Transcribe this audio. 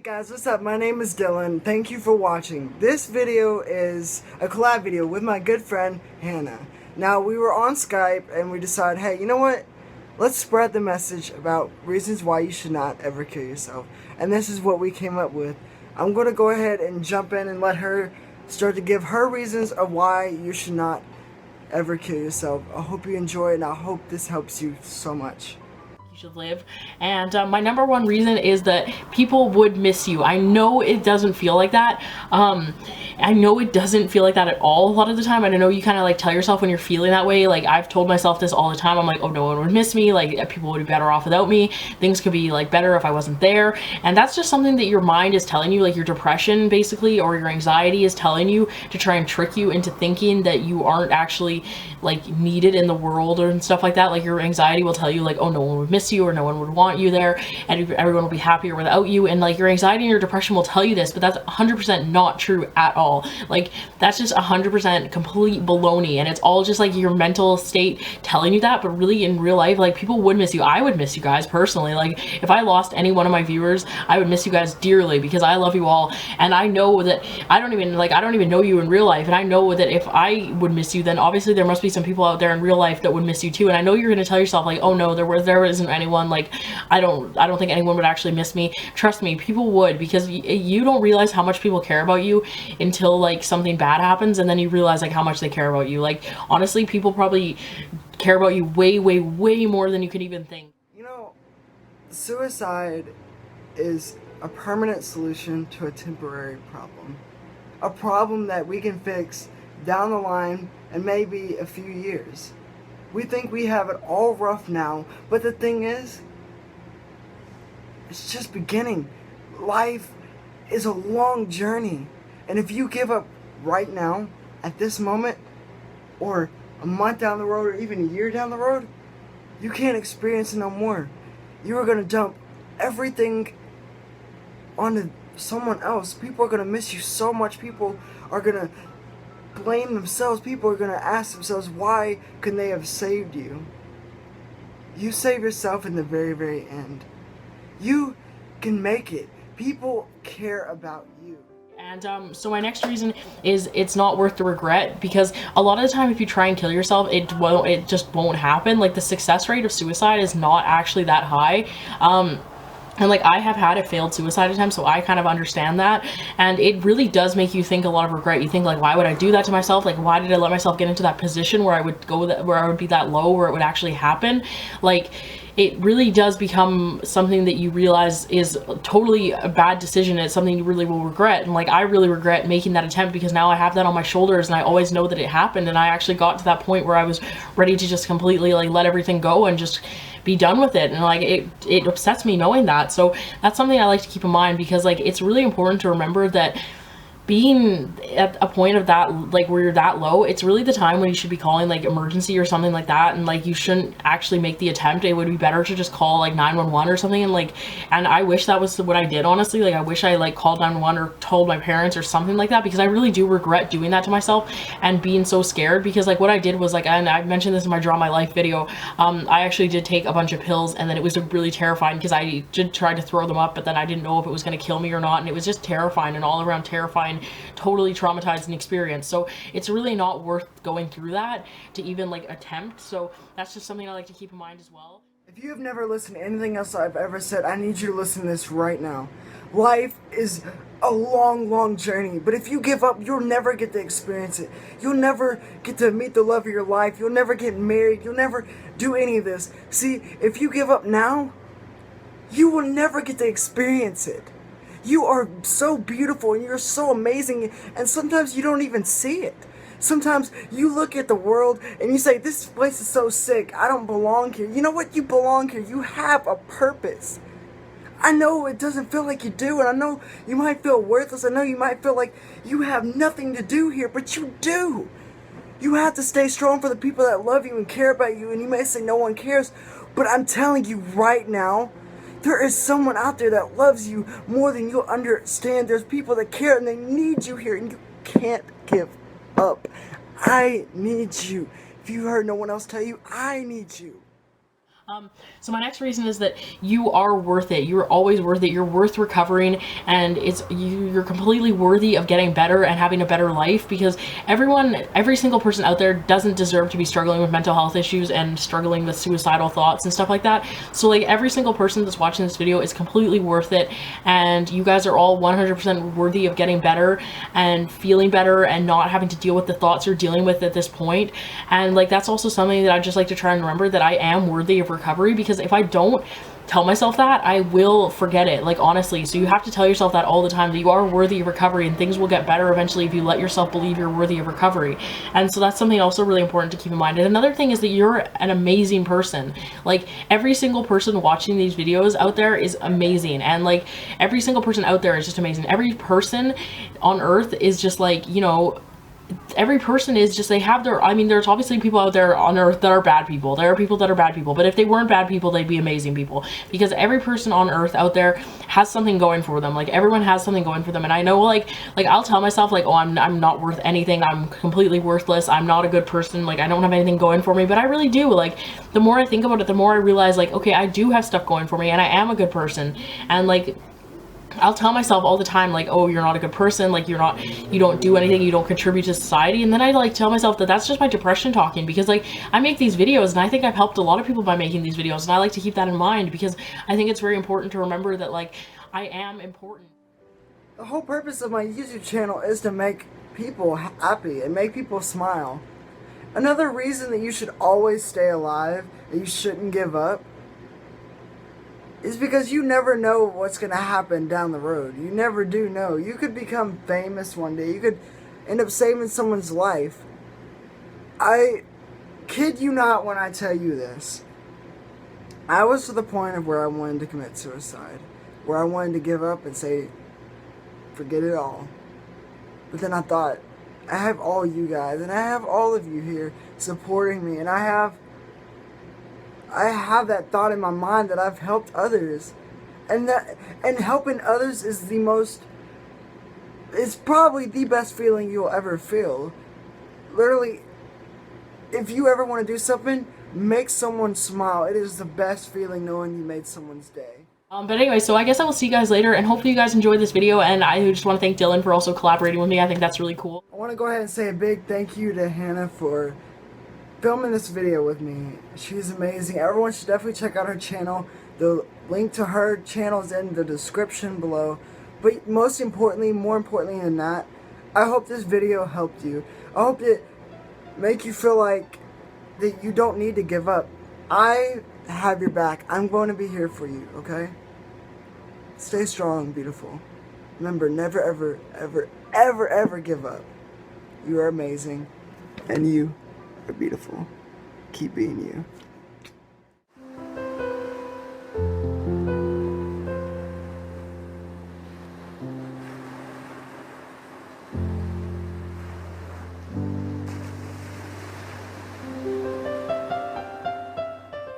Hey guys, what's up? My name is Dylan. Thank you for watching. This video is a collab video with my good friend Hannah. Now we were on Skype and we decided, hey, you know what? Let's spread the message about reasons why you should not ever kill yourself. And this is what we came up with. I'm going to go ahead and jump in and let her start to give her reasons of why you should not ever kill yourself. I hope you enjoy it and I hope this helps you so much. Should live. And my number one reason is that people would miss you. I know it doesn't feel like that. I know it doesn't feel like that at all a lot of the time, and I know you kind of like tell yourself when you're feeling that way. Like, I've told myself this all the time. I'm like, oh, no one would miss me, like people would be better off without me, things could be like better if I wasn't there. And that's just something that your mind is telling you, like your depression basically, or your anxiety is telling you to try and trick you into thinking that you aren't actually like needed in the world and stuff like that. Like, your anxiety will tell you like, oh, no one would miss you, or no one would want you there, and everyone will be happier without you. And like, your anxiety and your depression will tell you this, but that's 100% not true at all. Like, that's just 100% complete baloney, and it's all just like your mental state telling you that. But really, in real life, like, people would miss you. I would miss you guys personally. Like, if I lost any one of my viewers, I would miss you guys dearly, because I love you all, and I know that I don't even know you in real life, and I know that if I would miss you, then obviously there must be some people out there in real life that would miss you too. And I know you're going to tell yourself like, oh no, there isn't anyone, like I don't think anyone would actually miss me. Trust me, people would, because you don't realize how much people care about you until like something bad happens, and then you realize like how much they care about you. Like, honestly, people probably care about you way more than you could even think. You know, suicide is a permanent solution to a temporary problem. A problem that we can fix down the line in maybe a few years. We think we have it all rough now, but the thing is, it's just beginning. Life is a long journey. And if you give up right now, at this moment, or a month down the road, or even a year down the road, you can't experience it no more. You are going to dump everything onto someone else. People are going to miss you so much. People are going to blame themselves. People are going to ask themselves, why couldn't they have saved you? You save yourself in the very end. You can make it. People care about you. And so my next reason is it's not worth the regret, because a lot of the time if you try and kill yourself, it just won't happen. Like, the success rate of suicide is not actually that high. And like, I have had a failed suicide attempt, so I kind of understand that, and it really does make you think a lot of regret. You think like, why would I do that to myself? Like, why did I let myself get into that position where I would be that low, where it would actually happen? Like, it really does become something that you realize is totally a bad decision. It's something you really will regret. And like, I really regret making that attempt, because now I have that on my shoulders, and I always know that it happened, and I actually got to that point where I was ready to just completely like let everything go and just be done with it. And like, it upsets me knowing that. So that's something I like to keep in mind, because like, it's really important to remember that being at a point of that, like where you're that low, it's really the time when you should be calling like emergency or something like that. And like, you shouldn't actually make the attempt. It would be better to just call like 911 or something. And I wish that was what I did, honestly. Like, I wish I like called 911 or told my parents or something like that, because I really do regret doing that to myself and being so scared. Because like, what I did was like, and I mentioned this in my Draw My Life video, I actually did take a bunch of pills, and then it was really terrifying, because I did try to throw them up, but then I didn't know if it was going to kill me or not. And it was just terrifying, and all around terrifying, totally traumatizing experience. So it's really not worth going through that to even like attempt. So that's just something I like to keep in mind as well. If you have never listened to anything else I've ever said, I need you to listen to this right now. Life is a long journey, but if you give up, you'll never get to experience it. You'll never get to meet the love of your life. You'll never get married. You'll never do any of this. See, if you give up now, you will never get to experience it. You are so beautiful, and you're so amazing, and sometimes you don't even see it. Sometimes you look at the world and you say, this place is so sick, I don't belong here. You know what? You belong here. You have a purpose. I know it doesn't feel like you do, and I know you might feel worthless. I know you might feel like you have nothing to do here, but you do. You have to stay strong for the people that love you and care about you, and you may say no one cares, but I'm telling you right now, there is someone out there that loves you more than you'll understand. There's people that care, and they need you here, and you can't give up. I need you. If you heard no one else tell you, I need you. So my next reason is that you are worth it. You're always worth it. You're worth recovering, and you're completely worthy of getting better and having a better life, because every single person out there doesn't deserve to be struggling with mental health issues and struggling with suicidal thoughts and stuff like that. So like every single person that's watching this video is completely worth it, and you guys are all 100% worthy of getting better and feeling better and not having to deal with the thoughts you're dealing with at this point. And like that's also something that I just like to try and remember, that I am worthy of recovery, because if I don't tell myself that, I will forget it, like honestly. So you have to tell yourself that all the time, that you are worthy of recovery, and things will get better eventually if you let yourself believe you're worthy of recovery. And so that's something also really important to keep in mind. And another thing is that you're an amazing person. Like every single person watching these videos out there is amazing, and like every single person out there is just amazing. Every person on earth is just like, you know, every person is just, they have their, I mean, there's obviously people out there on earth that are bad people. There are people that are bad people, but if they weren't bad people, they'd be amazing people, because every person on earth out there has something going for them. Like everyone has something going for them. And I know like I'll tell myself like, oh, I'm not worth anything. I'm completely worthless. I'm not a good person. Like I don't have anything going for me, but I really do. Like the more I think about it, the more I realize like, okay, I do have stuff going for me, and I am a good person. And like I'll tell myself all the time like, oh, you're not a good person, like you don't do anything, you don't contribute to society. And then I like tell myself that that's just my depression talking, because like I make these videos and I think I've helped a lot of people by making these videos, and I like to keep that in mind, because I think it's very important to remember that like I am important. The whole purpose of my YouTube channel is to make people happy and make people smile. Another reason that you should always stay alive, that you shouldn't give up, is because you never know what's going to happen down the road. You never do know. You could become famous one day. You could end up saving someone's life. I kid you not when I tell you this. I was to the point of where I wanted to commit suicide, where I wanted to give up and say, forget it all. But then I thought, I have all you guys, and I have all of you here supporting me, and I have that thought in my mind that I've helped others, and helping others is it's probably the best feeling you'll ever feel. Literally, if you ever want to do something, make someone smile. It is the best feeling knowing you made someone's day. But anyway, so I guess I will see you guys later, and hopefully you guys enjoyed this video, and I just want to thank Dylan for also collaborating with me. I think that's really cool. I want to go ahead and say a big thank you to Hannah for filming this video with me. She's amazing. Everyone should definitely check out her channel. The link to her channel is in the description below. But most importantly, more importantly than that, I hope this video helped you. I hope it make you feel like that you don't need to give up. I have your back. I'm going to be here for you, okay? Stay strong, beautiful. Remember, never, ever, ever, ever, ever give up. You are amazing. And you are beautiful. Keep being you.